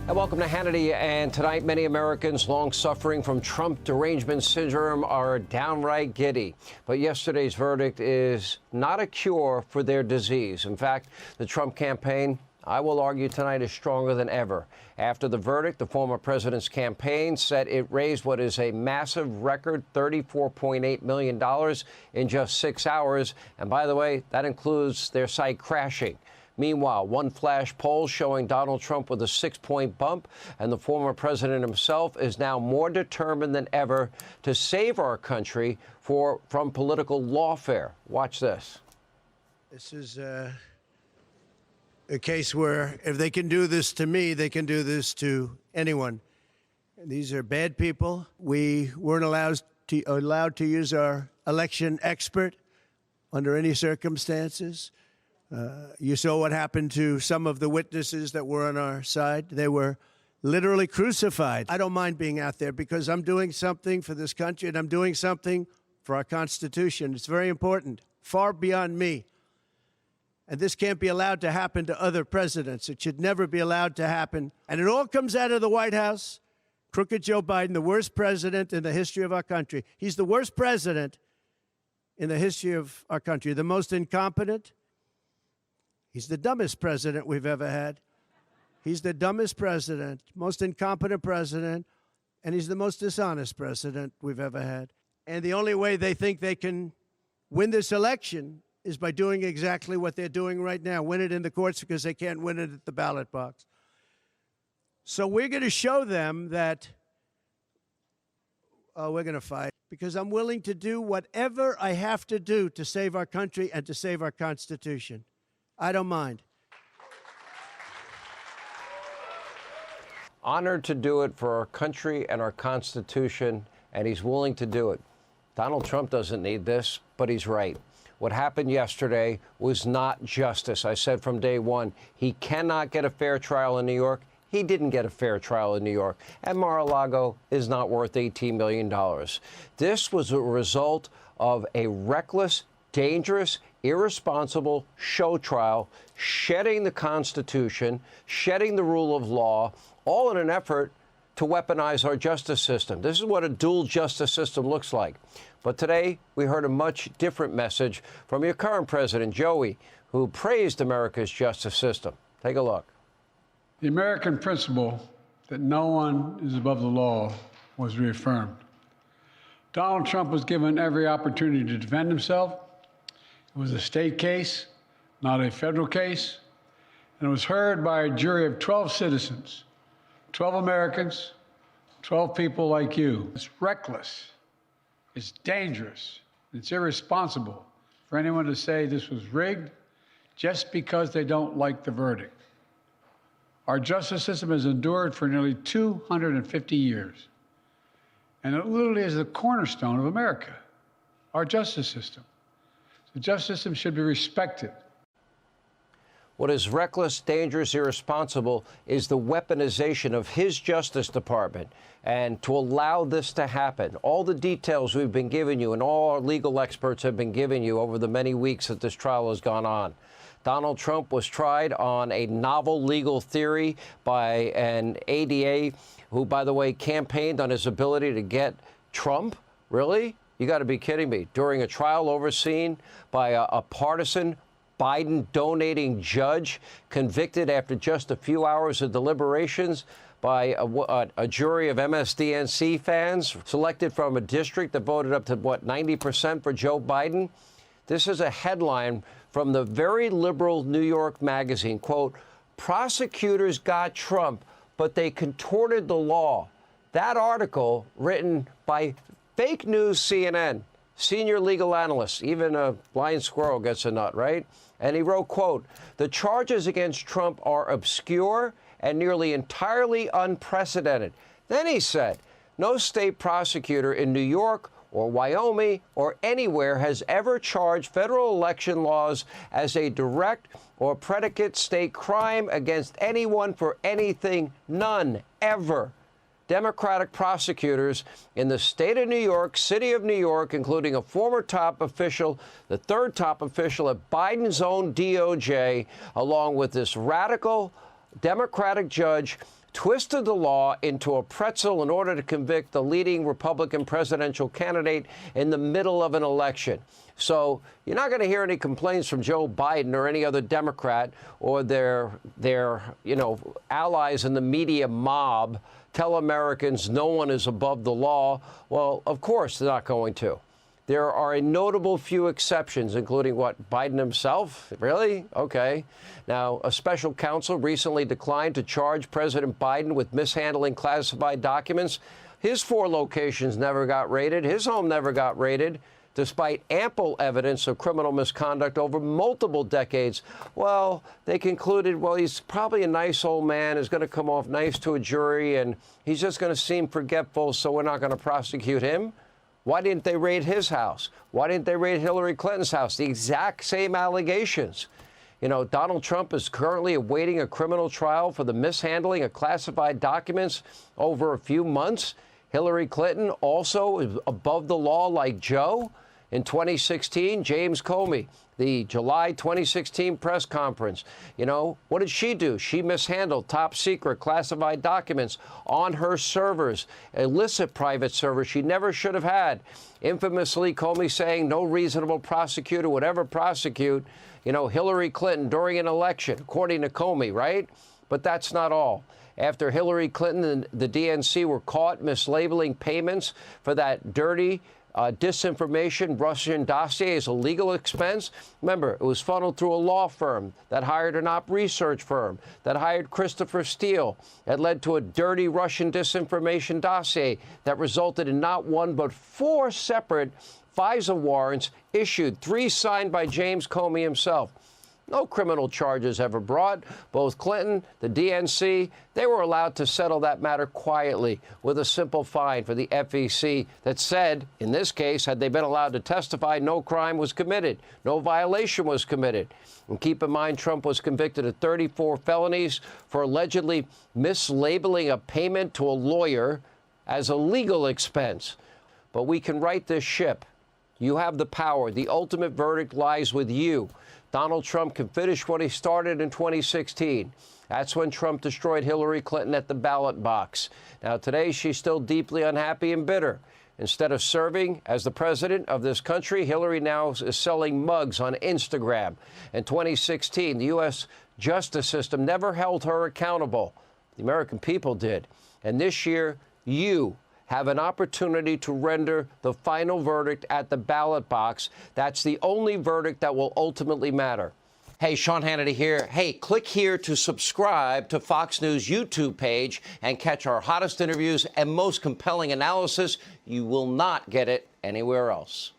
And welcome to Hannity. And tonight, many Americans long suffering from Trump derangement syndrome are downright giddy. But yesterday's verdict is not a cure for their disease. In fact, the Trump campaign, I will argue tonight, is stronger than ever. After the verdict, the former president's campaign said it raised what is a massive record $34.8 million in just 6 hours. And by the way, that includes their site crashing. Meanwhile, one flash poll showing Donald Trump with a 6-point bump, and the former president himself is now more determined than ever to save our country from political lawfare. Watch this. This is a case where if they can do this to me, they can do this to anyone. These are bad people. We weren't allowed to use our election expert under any circumstances. You saw what happened to some of the witnesses that were on our side. They were literally crucified. I don't mind being out there because I'm doing something for this country and I'm doing something for our Constitution. It's very important, far beyond me. And this can't be allowed to happen to other presidents. It should never be allowed to happen. And it all comes out of the White House. Crooked Joe Biden, the worst president in the history of our country. He's the worst president in the history of our country, the most incompetent. He's the dumbest president we've ever had. He's the dumbest president, most incompetent president, and he's the most dishonest president we've ever had. And the only way they think they can win this election is by doing exactly what they're doing right now, win it in the courts because they can't win it at the ballot box. So we're going to show them that, we're going to fight because I'm willing to do whatever I have to do to save our country and to save our Constitution. I don't mind. Honored to do it for our country and our Constitution, and he's willing to do it. Donald Trump doesn't need this, but he's right. What happened yesterday was not justice. I said from day one, he cannot get a fair trial in New York. He didn't get a fair trial in New York. And Mar-a-Lago is not worth $18 million. This was a result of a reckless, dangerous, irresponsible show trial, shedding the Constitution, shedding the rule of law, all in an effort to weaponize our justice system. This is what a dual justice system looks like. But today, we heard a much different message from your current president, Joey, who praised America's justice system. Take a look. The American principle that no one is above the law was reaffirmed. Donald Trump was given every opportunity to defend himself. It was a state case, not a federal case, and it was heard by a jury of 12 citizens, 12 Americans, 12 people like you. It's reckless, it's dangerous, it's irresponsible for anyone to say this was rigged just because they don't like the verdict. Our justice system has endured for nearly 250 years, and it literally is the cornerstone of America, our justice system. The justice system should be respected. What is reckless, dangerous, irresponsible is the weaponization of his Justice Department. And to allow this to happen, all the details we've been giving you and all our legal experts have been giving you over the many weeks that this trial has gone on. Donald Trump was tried on a novel legal theory by an ADA who, by the way, campaigned on his ability to get Trump. Really? You got to be kidding me. During a trial overseen by a partisan Biden-donating judge, convicted after just a few hours of deliberations by a jury of MSDNC fans, selected from a district that voted up to, 90% for Joe Biden? This is a headline from the very liberal New York Magazine. Quote, prosecutors got Trump, but they contorted the law. That article, written by fake news CNN, senior legal analyst, even a blind squirrel gets a nut, right? And he wrote, quote, the charges against Trump are obscure and nearly entirely unprecedented. Then he said, no state prosecutor in New York or Wyoming or anywhere has ever charged federal election laws as a direct or predicate state crime against anyone for anything. None, ever. Democratic prosecutors in the state of New York, city of New York, including a former top official, the third top official at Biden's own DOJ, along with this radical Democratic judge twisted the law into a pretzel in order to convict the leading Republican presidential candidate in the middle of an election. So you're not going to hear any complaints from Joe Biden or any other Democrat or their allies in the media mob tell Americans no one is above the law. Well, of course they're not going to. There are a notable few exceptions, including what, Biden himself? Really? Okay. Now, a special counsel recently declined to charge President Biden with mishandling classified documents. His 4 locations never got raided. His home never got raided, despite ample evidence of criminal misconduct over multiple decades. Well, they concluded, well, he's probably a nice old man, is going to come off nice to a jury, and he's just going to seem forgetful, so we're not going to prosecute him. Why didn't they raid his house? Why didn't they raid Hillary Clinton's house? The exact same allegations. You know, Donald Trump is currently awaiting a criminal trial for the mishandling of classified documents over a few months. Hillary Clinton also is above the law like Joe. In 2016, James Comey, the July 2016 press conference, you know, what did she do? She mishandled top secret classified documents on her servers, illicit private servers she never should have had. Infamously, Comey saying no reasonable prosecutor would ever prosecute, you know, Hillary Clinton during an election, according to Comey, right? But that's not all. After Hillary Clinton and the DNC were caught mislabeling payments for that dirty disinformation Russian dossier as a legal expense. Remember, it was funneled through a law firm that hired an op research firm that hired Christopher Steele. It led to a dirty Russian disinformation dossier that resulted in not 1 but 4 separate FISA warrants issued, 3 signed by James Comey himself. No criminal charges ever brought. Both Clinton, the DNC, they were allowed to settle that matter quietly with a simple fine for the FEC that said, in this case, had they been allowed to testify, no crime was committed, no violation was committed. And keep in mind, Trump was convicted of 34 felonies for allegedly mislabeling a payment to a lawyer as a legal expense. But we can right this ship. You have the power. The ultimate verdict lies with you. Donald Trump can finish what he started in 2016. That's when Trump destroyed Hillary Clinton at the ballot box. Now, today, she's still deeply unhappy and bitter. Instead of serving as the president of this country, Hillary now is selling mugs on Instagram. In 2016, the U.S. justice system never held her accountable. The American people did. And this year, you have an opportunity to render the final verdict at the ballot box. That's the only verdict that will ultimately matter. Hey, Sean Hannity here. Hey, click here to subscribe to Fox News YouTube page and catch our hottest interviews and most compelling analysis. You will not get it anywhere else.